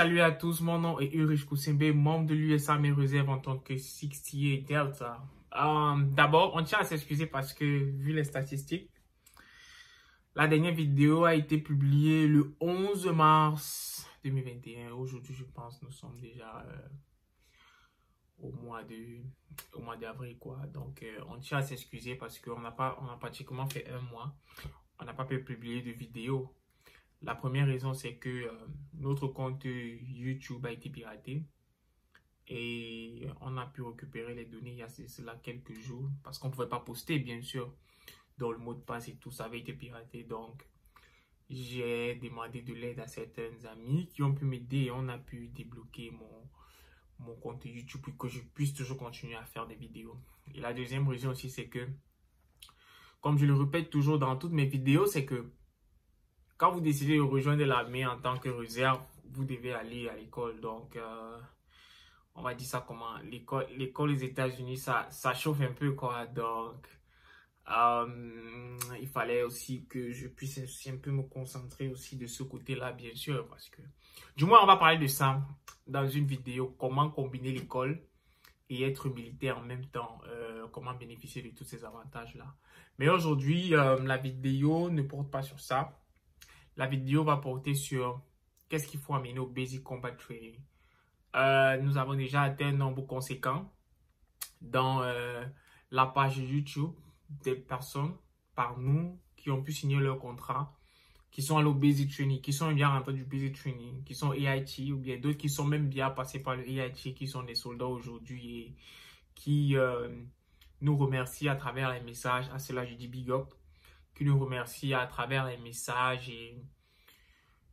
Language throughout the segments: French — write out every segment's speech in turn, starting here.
salut à tous, mon nom est Ulrich Koussimbe, membre de l'US Army Reserve en tant que 68 Delta. D'abord, on tient à s'excuser parce que, vu les statistiques, la dernière vidéo a été publiée le 11 mars 2021. Aujourd'hui, je pense, nous sommes déjà au mois d'avril, quoi. Donc, on tient à s'excuser parce qu'on a pratiquement fait un mois. On n'a pas pu publier de vidéo. La première raison, c'est que notre compte YouTube a été piraté et on a pu récupérer les données il y a cela quelques jours parce qu'on ne pouvait pas poster, bien sûr, dans le mot de passe et tout ça avait été piraté. Donc, j'ai demandé de l'aide à certains amis qui ont pu m'aider et on a pu débloquer mon compte YouTube pour que je puisse toujours continuer à faire des vidéos. Et la deuxième raison aussi, c'est que, comme je le répète toujours dans toutes mes vidéos, c'est que quand vous décidez de rejoindre l'armée en tant que réserve, vous devez aller à l'école. Donc, on va dire ça comment? L'école aux États-Unis, ça chauffe un peu, quoi. Donc, il fallait aussi que je puisse aussi un peu me concentrer aussi de ce côté-là, bien sûr. Parce que, du moins, on va parler de ça dans une vidéo. Comment combiner l'école et être militaire en même temps. Comment bénéficier de tous ces avantages-là. Mais aujourd'hui, la vidéo ne porte pas sur ça. La vidéo va porter sur qu'est-ce qu'il faut amener au Basic Combat Training. Nous avons déjà atteint un nombre conséquent dans la page YouTube des personnes par nous qui ont pu signer leur contrat, qui sont allés au Basic Training, qui sont bien rentrés du Basic Training, qui sont AIT ou bien d'autres qui sont même bien passés par le AIT, qui sont des soldats aujourd'hui et qui nous remercient à travers les messages. À cela, je dis big up. Qui nous remercie à travers les messages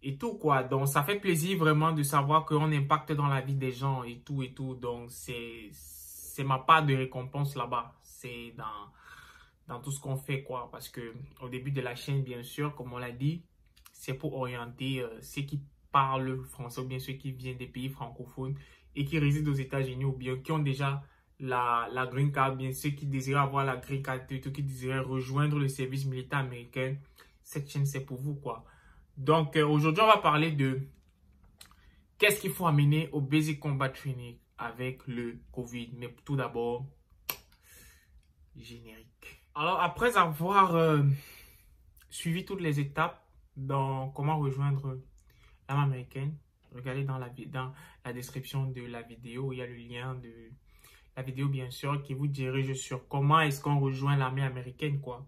et tout, quoi. Donc, ça fait plaisir vraiment de savoir qu'on impacte dans la vie des gens et tout et tout. Donc, c'est ma part de récompense là-bas. C'est dans tout ce qu'on fait, quoi. Parce que au début de la chaîne, bien sûr, comme on l'a dit, c'est pour orienter ceux qui parlent français ou bien ceux qui viennent des pays francophones et qui résident aux États-Unis ou bien qui ont déjà la green card, bien ceux qui désirent avoir la green card, tout qui désirent rejoindre le service militaire américain. Cette chaîne, c'est pour vous, quoi. Donc, aujourd'hui, on va parler de qu'est-ce qu'il faut amener au Basic Combat Training avec le COVID. Mais tout d'abord, générique. Alors, après avoir suivi toutes les étapes dans comment rejoindre l'armée américaine, regardez dans la description de la vidéo, il y a le lien de la vidéo, bien sûr, qui vous dirige sur comment est-ce qu'on rejoint l'armée américaine, quoi.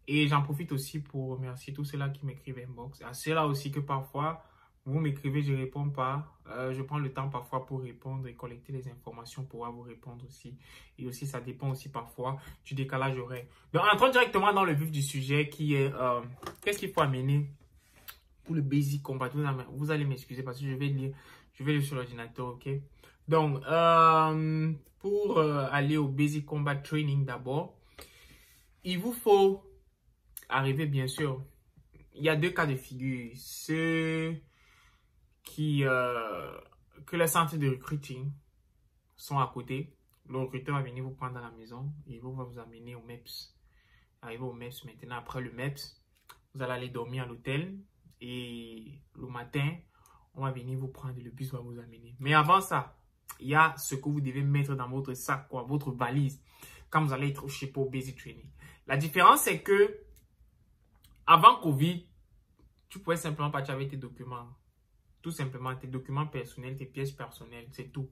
Et j'en profite aussi pour remercier tous ceux-là qui m'écrivent inbox. À ceux-là aussi que parfois, vous m'écrivez, je ne réponds pas. Je prends le temps parfois pour répondre et collecter les informations pour pouvoir vous répondre aussi. Et aussi, ça dépend aussi parfois du décalage horaire. Donc, entrons directement dans le vif du sujet qui est qu'est-ce qu'il faut amener pour le Basic Combat. Vous allez m'excuser parce que je vais lire sur l'ordinateur, ok? Donc, pour aller au Basic Combat Training d'abord, il vous faut arriver, bien sûr. Il y a deux cas de figure. Ceux que les centres de recruiting sont à côté. Le recruteur va venir vous prendre à la maison et il va vous amener au MEPS. Arrivez au MEPS maintenant. Après le MEPS, vous allez aller dormir à l'hôtel et le matin, on va venir vous prendre et le bus va vous amener. Mais avant ça, il y a ce que vous devez mettre dans votre sac, quoi, votre valise, quand vous allez être chez pour Basic Training. La différence, c'est que avant Covid, tu pouvais simplement partir avec tes documents. Tout simplement, tes documents personnels, tes pièces personnelles, c'est tout.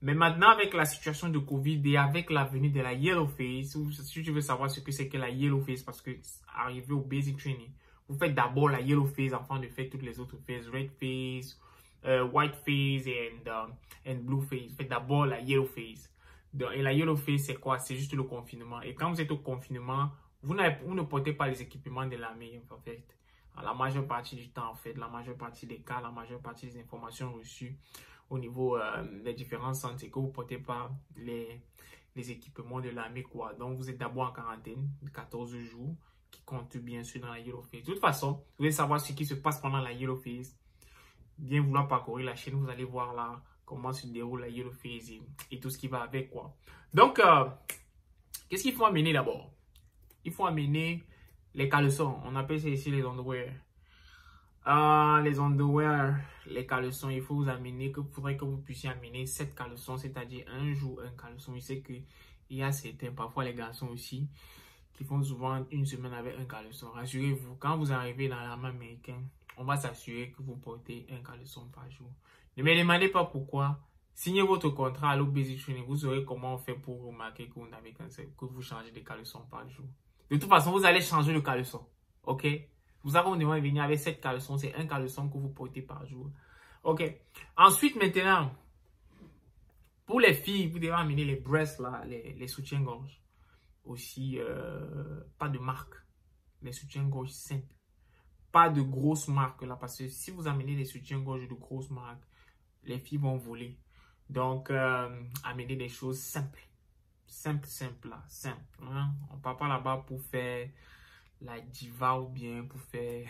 Mais maintenant, avec la situation de Covid et avec la venue de la Yellow Phase, si tu veux savoir ce que c'est que la Yellow Phase, parce que arrivé au Basic Training, vous faites d'abord la Yellow Phase afin de faire toutes les autres phases, Red Phase, White Phase and Blue Phase. Faites d'abord la Yellow Phase. Et la Yellow Phase, c'est quoi? C'est juste le confinement. Et quand vous êtes au confinement, vous ne portez pas les équipements de l'armée, en fait. La majeure partie du temps, en fait, la majeure partie des cas, la majeure partie des informations reçues au niveau des différents centres, c'est que vous ne portez pas les équipements de l'armée, quoi. Donc, vous êtes d'abord en quarantaine de 14 jours, qui compte bien sûr dans la Yellow Phase. De toute façon, vous voulez savoir ce qui se passe pendant la Yellow Phase, bien vouloir parcourir la chaîne, vous allez voir là comment se déroule la Yellow Phase et tout ce qui va avec, quoi. Donc, qu'est-ce qu'il faut amener d'abord? Il faut amener les caleçons. On appelle ça ici les underwear. Les underwear, les caleçons, il faut vous amener, faudrait que vous puissiez amener 7 caleçons, c'est-à-dire un jour un caleçon. Je sais qu'il y a certains, parfois les garçons aussi, qui font souvent une semaine avec un caleçon. Rassurez-vous, quand vous arrivez dans l'armée américaine, on va s'assurer que vous portez un caleçon par jour. Ne me demandez pas pourquoi. Signez votre contrat à l'O-Basic Training, vous saurez comment on fait pour remarquer que vous n'avez qu'un seul, que vous changez de caleçon par jour. De toute façon, vous allez changer le caleçon, ok? Vous savez, on devrait venir avec 7 caleçons. C'est un caleçon que vous portez par jour. Ok. Ensuite, maintenant, pour les filles, vous devez amener les breasts, là, les soutiens-gorge. Aussi, pas de marque. Les soutiens-gorge simples. Pas de grosses marques, là. Parce que si vous amenez des soutiens-gorge de grosses marques, les filles vont voler. Donc, amenez des choses simples. Simple, là. Simple. Hein? On ne part pas là-bas pour faire la diva ou bien pour faire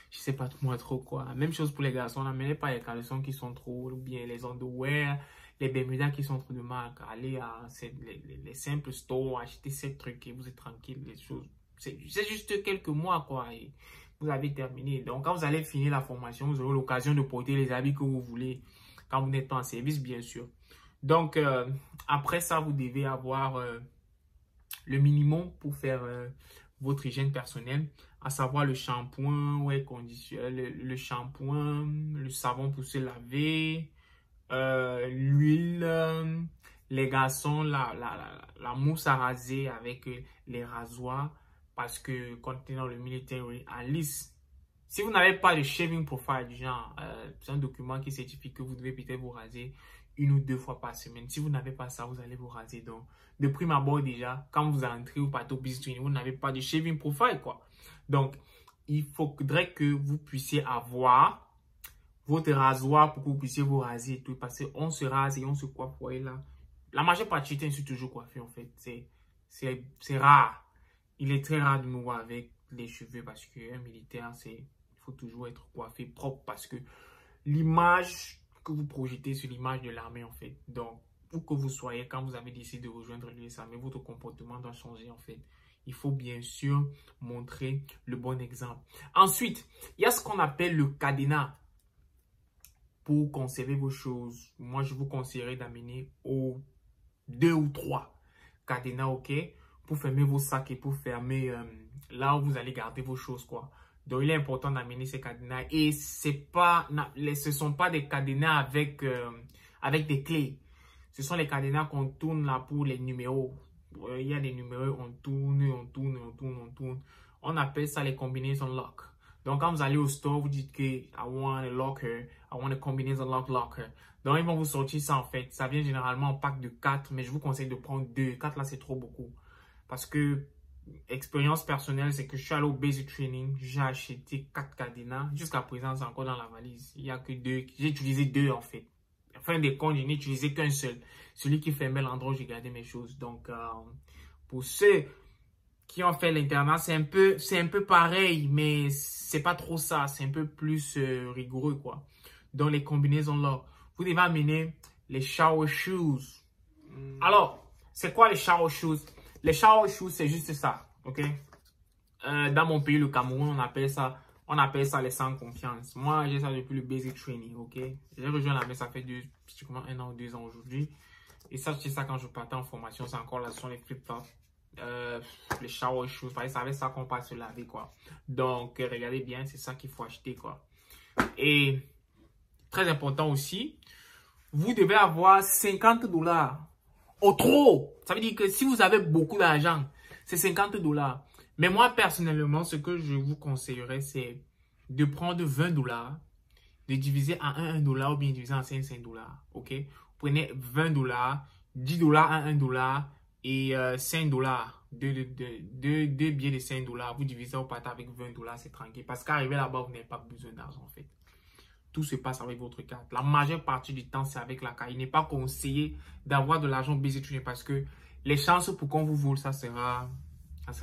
je sais pas moi trop quoi. Même chose pour les garçons, n'amenez pas les caleçons qui sont trop, ou bien les underwear, les bermudas qui sont trop de marque. Allez à les simples stores, achetez ces trucs et vous êtes tranquille. Les choses, c'est juste quelques mois quoi et vous avez terminé. Donc quand vous allez finir la formation, vous aurez l'occasion de porter les habits que vous voulez quand vous n'êtes pas en service bien sûr. Donc après ça, vous devez avoir le minimum pour faire votre hygiène personnelle, à savoir le shampoing, le shampoing, le savon pour se laver, l'huile, les garçons, la mousse à raser avec les rasoirs, parce que quand on est dans le militaire, à lisse, si vous n'avez pas de shaving profile du genre, c'est un document qui certifie que vous devez peut-être vous raser 1 ou 2 fois par semaine. Si vous n'avez pas ça, vous allez vous raser. Donc, de prime abord déjà, quand vous entrez au bateau business training, vous n'avez pas de shaving profile, quoi. Donc, il faudrait que vous puissiez avoir votre rasoir pour que vous puissiez vous raser et tout. Parce qu'on se rase et on se coiffe, vous voyez là. La majeure partie du temps, je suis toujours coiffé, en fait. C'est rare. Il est très rare de me voir avec les cheveux parce qu'un militaire, il faut toujours être coiffé propre parce que l'image que vous projetez sur l'image de l'armée en fait. Donc, où que vous soyez, quand vous avez décidé de rejoindre l'USA, mais votre comportement doit changer en fait. Il faut bien sûr montrer le bon exemple. Ensuite, il y a ce qu'on appelle le cadenas. Pour conserver vos choses, moi je vous conseillerais d'amener 2 ou 3 cadenas, ok? Pour fermer vos sacs et pour fermer là où vous allez garder vos choses, quoi. Donc, il est important d'amener ces cadenas. Et ce ne sont pas des cadenas avec des clés. Ce sont les cadenas qu'on tourne là pour les numéros. Il y a des numéros, on tourne. On appelle ça les combinaison lock. Donc, quand vous allez au store, vous dites que I want a locker, I want a combinaison locker. Donc, ils vont vous sortir ça en fait. Ça vient généralement en pack de 4, mais je vous conseille de prendre 2. 4 là, c'est trop beaucoup. Parce que expérience personnelle, c'est que je suis allé au Basic Training, j'ai acheté 4 cadenas. Jusqu'à présent, c'est encore dans la valise. Il n'y a que 2. J'ai utilisé 2 en fait. Fin des comptes, je n'ai utilisé qu'un seul. Celui qui fermait l'endroit où j'ai gardé mes choses. Donc, pour ceux qui ont fait l'internat, c'est un peu pareil, mais c'est pas trop ça. C'est un peu plus rigoureux, quoi. Donc, les combinaisons là, vous devez amener les shower shoes. Alors, c'est quoi les shower shoes? Les shower shoes, c'est juste ça, ok? Dans mon pays, le Cameroun, on appelle ça les sans confiance. Moi, j'ai ça depuis le Basic Training, ok? J'ai rejoint la main, ça fait 1 an ou 2 ans aujourd'hui. Et ça, c'est ça quand je partais en formation, c'est encore là, ce sont les flip-flops. Les shower shoes, c'est avec ça qu'on passe se laver, quoi. Donc, regardez bien, c'est ça qu'il faut acheter, quoi. Et, très important aussi, vous devez avoir 50 $. Au trop, ça veut dire que si vous avez beaucoup d'argent, c'est 50 $. Mais moi, personnellement, ce que je vous conseillerais, c'est de prendre 20 $, de diviser en 1 $, ou bien diviser en 5 $, ok? Prenez 20 $, 10 $ à 1 $ et 5 $, deux billets de 5 $. Vous divisez au partant avec 20 $, c'est tranquille. Parce qu'arriver là-bas, vous n'avez pas besoin d'argent, en fait. Tout se passe avec votre carte. La majeure partie du temps, c'est avec la carte. Il n'est pas conseillé d'avoir de l'argent Basic Training parce que les chances pour qu'on vous vole, ça sera les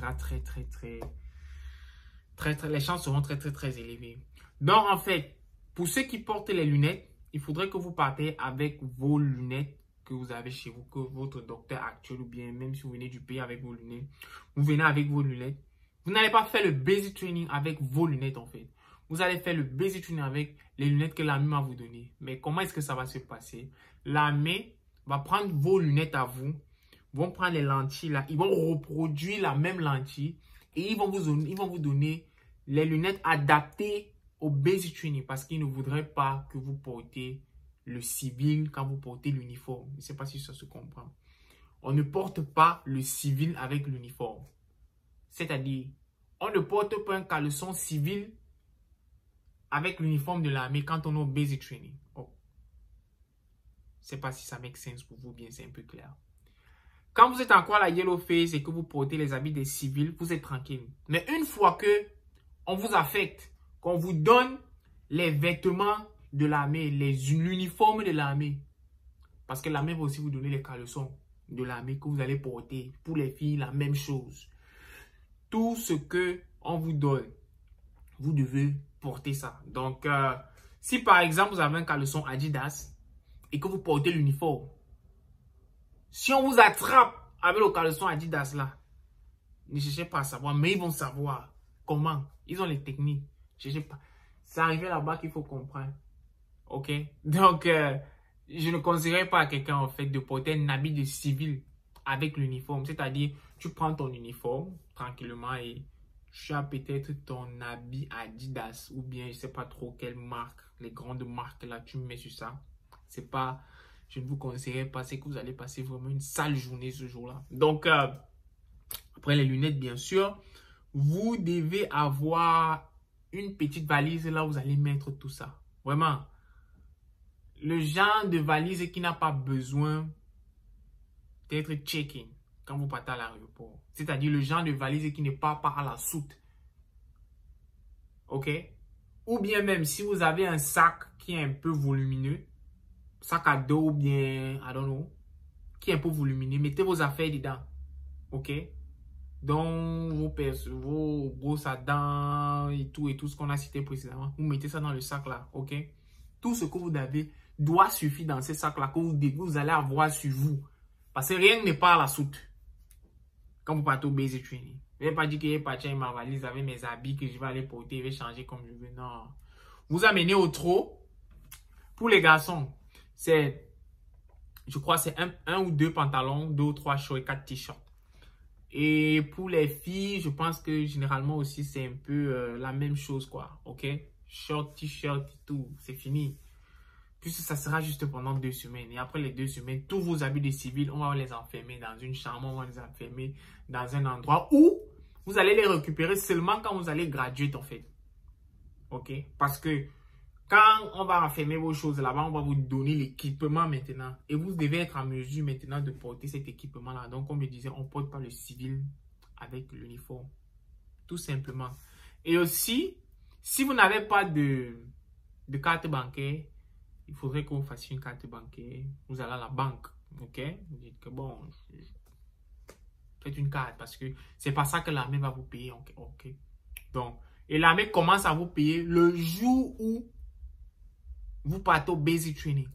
chances seront très élevées. Donc, en fait, pour ceux qui portent les lunettes, il faudrait que vous partez avec vos lunettes que vous avez chez vous, que votre docteur actuel ou bien même si vous venez du pays avec vos lunettes, vous venez avec vos lunettes. Vous n'allez pas faire le Basic Training avec vos lunettes, en fait. vous allez faire le basic tuning avec les lunettes que l'armée va vous donner. Mais comment est-ce que ça va se passer? L'armée va prendre vos lunettes à vous, vont prendre les lentilles là, ils vont reproduire la même lentille et ils vont vous donner les lunettes adaptées au basic training parce qu'ils ne voudraient pas que vous portez le civil quand vous portez l'uniforme. Je ne sais pas si ça se comprend. On ne porte pas le civil avec l'uniforme. C'est-à-dire, on ne porte pas un caleçon civil avec l'uniforme de l'armée quand on est au basic training. Oh. Je ne sais pas si ça make sense pour vous, bien c'est un peu clair. Quand vous êtes encore à la yellow face et que vous portez les habits des civils, vous êtes tranquille. Mais une fois que on vous affecte, qu'on vous donne les vêtements de l'armée, l'uniforme de l'armée, parce que l'armée va aussi vous donner les caleçons de l'armée que vous allez porter. Pour les filles, la même chose. Tout ce que on vous donne, vous devez porter ça. Donc, si par exemple vous avez un caleçon Adidas et que vous portez l'uniforme, si on vous attrape avec le caleçon Adidas là, ne cherchez pas à savoir, mais ils vont savoir comment. Ils ont les techniques. Je sais pas. C'est arrivé là-bas qu'il faut comprendre. Ok? Donc, je ne conseillerais pas à quelqu'un en fait de porter un habit de civil avec l'uniforme. C'est-à-dire, tu prends ton uniforme tranquillement et tu as peut-être ton habit Adidas ou bien je sais pas trop quelle marque, les grandes marques là, tu mets sur ça. C'est pas, je ne vous conseillerais pas, c'est que vous allez passer vraiment une sale journée ce jour-là. Donc, après les lunettes, bien sûr, vous devez avoir une petite valise là où vous allez mettre tout ça. Vraiment. Le genre de valise qui n'a pas besoin d'être check-in quand vous partez à l'aéroport. C'est-à-dire le genre de valise qui ne part pas à la soute. Ok? Ou bien même si vous avez un sac qui est un peu volumineux, sac à dos ou bien, I don't know, qui est un peu volumineux, mettez vos affaires dedans. Ok? Donc, vos brosses à dents et tout ce qu'on a cité précédemment, vous mettez ça dans le sac là. Ok? Tout ce que vous avez doit suffire dans ce sac là que vous allez avoir sur vous. Parce que rien n'est pas à la soute. Quand vous partez au basic training. Je ne vais pas dire que je vais partir avec ma valise avec mes habits que je vais aller porter, je vais changer comme je veux. Non. Vous amenez au trot. Pour les garçons, c'est, je crois, c'est un ou deux pantalons, 2 ou 3 shorts et 4 t-shirts. Et pour les filles, je pense que généralement aussi, c'est un peu la même chose, quoi. Ok? Short, t-shirt et tout, c'est fini. Puisque ça sera juste pendant 2 semaines. Et après les 2 semaines, tous vos habits de civil, on va les enfermer dans une chambre, on va les enfermer dans un endroit où vous allez les récupérer seulement quand vous allez graduer, en fait. Ok? Parce que quand on va enfermer vos choses là-bas, on va vous donner l'équipement maintenant. Et vous devez être en mesure maintenant de porter cet équipement-là. Donc, comme je disais, on ne porte pas le civil avec l'uniforme. Tout simplement. Et aussi, si vous n'avez pas de carte bancaire, il faudrait que vous fassiez une carte bancaire. Vous allez à la banque. Ok? Vous dites que bon, faites une carte parce que c'est pas ça que l'armée va vous payer. Ok? Donc, et l'armée commence à vous payer le jour où vous partez au basic training.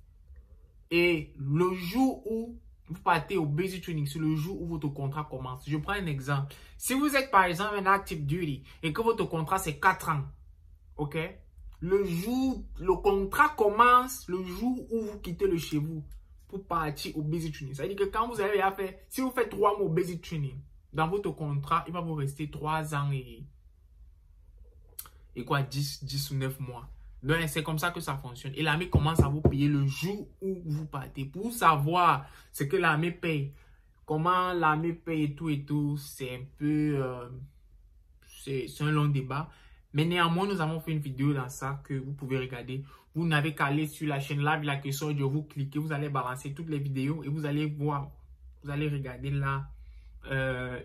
Et le jour où vous partez au basic training, c'est le jour où votre contrat commence. Je prends un exemple. Si vous êtes par exemple un active duty et que votre contrat c'est 4 ans, ok? Le contrat commence le jour où vous quittez le chez vous pour partir au basic training. Ça veut dire que quand vous avez fait, si vous faites 3 mois au basic training, dans votre contrat, il va vous rester 3 ans et quoi, 10 ou 9 mois. Donc, c'est comme ça que ça fonctionne. Et l'armée commence à vous payer le jour où vous partez. Pour savoir ce que l'armée paye, comment l'armée paye et tout, c'est un peu... c'est un long débat. Mais néanmoins, nous avons fait une vidéo dans ça que vous pouvez regarder. Vous n'avez qu'à aller sur la chaîne Live la question de vous cliquez, vous allez balancer toutes les vidéos et vous allez voir, vous allez regarder là,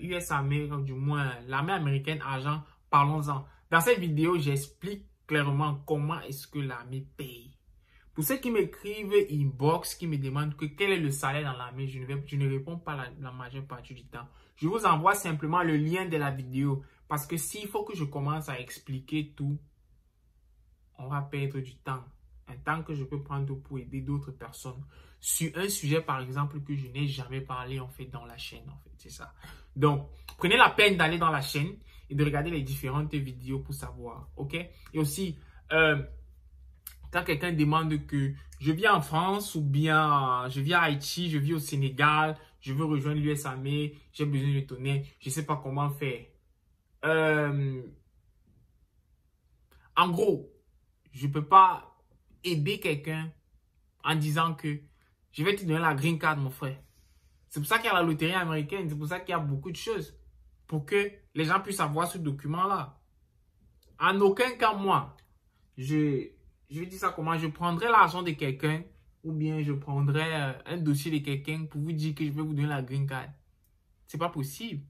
US Army, du moins l'armée américaine, argent, parlons-en. Dans cette vidéo, j'explique clairement comment est-ce que l'armée paye. Pour ceux qui m'écrivent inbox, qui me demandent que quel est le salaire dans l'armée, je ne réponds pas la majeure partie du temps. Je vous envoie simplement le lien de la vidéo. Parce que s'il faut que je commence à expliquer tout, on va perdre du temps. Un temps que je peux prendre pour aider d'autres personnes. Sur un sujet, par exemple, que je n'ai jamais parlé, en fait, dans la chaîne, en fait. C'est ça. Donc, prenez la peine d'aller dans la chaîne. et de regarder les différentes vidéos pour savoir, ok? Et aussi, quand quelqu'un demande que je vis en France ou bien je vis à Haïti, je vis au Sénégal, je veux rejoindre l'USAME, j'ai besoin de tonner, je ne sais pas comment faire. En gros, je ne peux pas aider quelqu'un en disant que je vais te donner la green card, mon frère. C'est pour ça qu'il y a la loterie américaine, c'est pour ça qu'il y a beaucoup de choses pour que les gens puissent avoir ce document-là. En aucun cas, moi, je dis ça comment, je prendrai l'argent de quelqu'un ou bien je prendrai un dossier de quelqu'un pour vous dire que je vais vous donner la green card. C'est pas possible.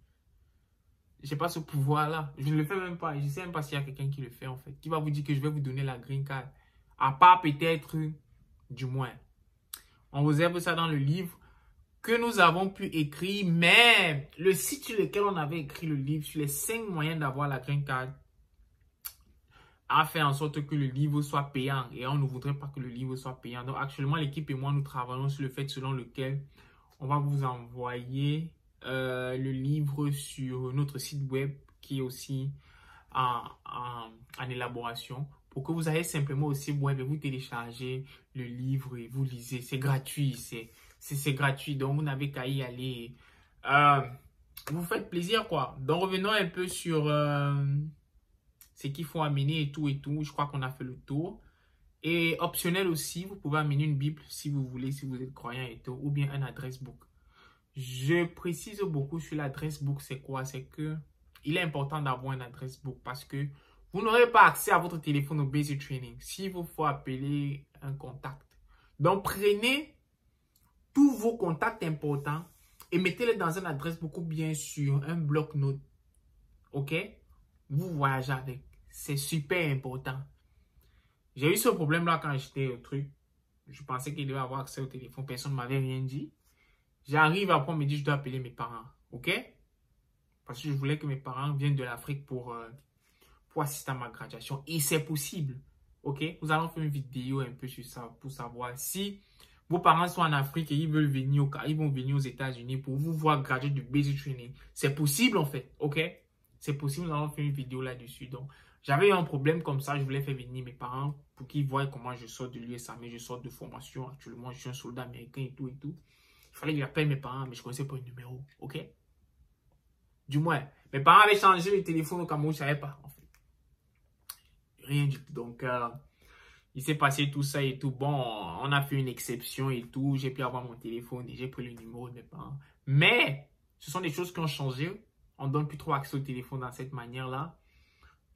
Je n'ai pas ce pouvoir-là. Je ne le fais même pas. Je ne sais même pas s'il y a quelqu'un qui le fait en fait. Qui va vous dire que je vais vous donner la green card. À part peut-être, du moins. On réserve ça dans le livre que nous avons pu écrire. Mais le site sur lequel on avait écrit le livre, sur les 5 moyens d'avoir la green card, a fait en sorte que le livre soit payant. Et on ne voudrait pas que le livre soit payant. Donc actuellement, l'équipe et moi, nous travaillons sur le fait selon lequel on va vous envoyer le livre sur notre site web qui est aussi en élaboration pour que vous ayez simplement au site web et vous téléchargez le livre et vous lisez. C'est gratuit, c'est gratuit, donc vous n'avez qu'à y aller. Vous faites plaisir quoi. Donc revenons un peu sur ce qu'il faut amener et tout. Je crois qu'on a fait le tour. Et optionnel aussi, vous pouvez amener une Bible si vous voulez, si vous êtes croyant et tout, ou bien un adresse book. Je précise beaucoup sur l'adresse book, c'est quoi? C'est que il est important d'avoir un adresse book parce que vous n'aurez pas accès à votre téléphone au Basic Training s'il vous faut appeler un contact. Donc, prenez tous vos contacts importants et mettez-les dans un adresse book ou bien sur un bloc-notes. OK? Vous voyagez avec. C'est super important. J'ai eu ce problème-là quand j'étais au truc. Je pensais qu'il devait avoir accès au téléphone. Personne ne m'avait rien dit. J'arrive après, on me dit je dois appeler mes parents. OK? Parce que je voulais que mes parents viennent de l'Afrique pour assister à ma graduation. Et c'est possible. OK? Nous allons faire une vidéo un peu sur ça pour savoir si vos parents sont en Afrique et ils vont venir aux États-Unis pour vous voir graduer du Basic Training. C'est possible en fait. OK? C'est possible. Nous allons faire une vidéo là-dessus. Donc, j'avais eu un problème comme ça. Je voulais faire venir mes parents pour qu'ils voient comment je sors de l'USAME. Je sors de formation. Actuellement, je suis un soldat américain et tout et tout. Il fallait que j'appelle mes parents, mais je ne connaissais pas le numéro. OK? Du moins, mes parents avaient changé le téléphone au Cameroun, je ne savais pas, en fait. Rien du tout. Donc, il s'est passé tout ça et tout. Bon, on a fait une exception et tout. J'ai pu avoir mon téléphone et j'ai pris le numéro de mes parents. Mais, ce sont des choses qui ont changé. On ne donne plus trop accès au téléphone dans cette manière-là.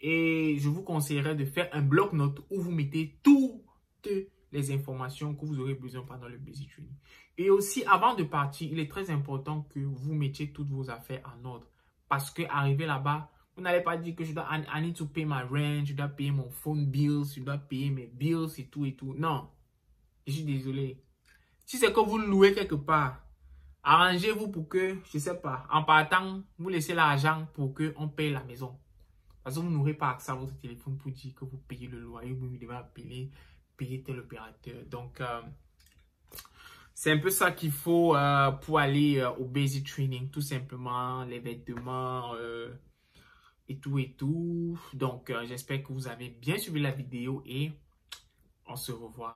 Et je vous conseillerais de faire un bloc-notes où vous mettez toutes les informations que vous aurez besoin pendant le Basic Training. Et aussi, avant de partir, il est très important que vous mettiez toutes vos affaires en ordre. Parce que arrivé là-bas, vous n'allez pas dire que I need to pay my rent, je dois payer mon phone bills, je dois payer mes bills et tout et tout. Non, je suis désolé. Si c'est que vous louez quelque part, arrangez-vous pour que, je ne sais pas, en partant, vous laissez l'argent pour qu'on paye la maison. Parce que vous n'aurez pas accès à votre téléphone pour dire que vous payez le loyer ou vous devez payer tel opérateur. Donc, c'est un peu ça qu'il faut pour aller au Basic Training. Tout simplement, les vêtements et tout. Donc, j'espère que vous avez bien suivi la vidéo et on se revoit.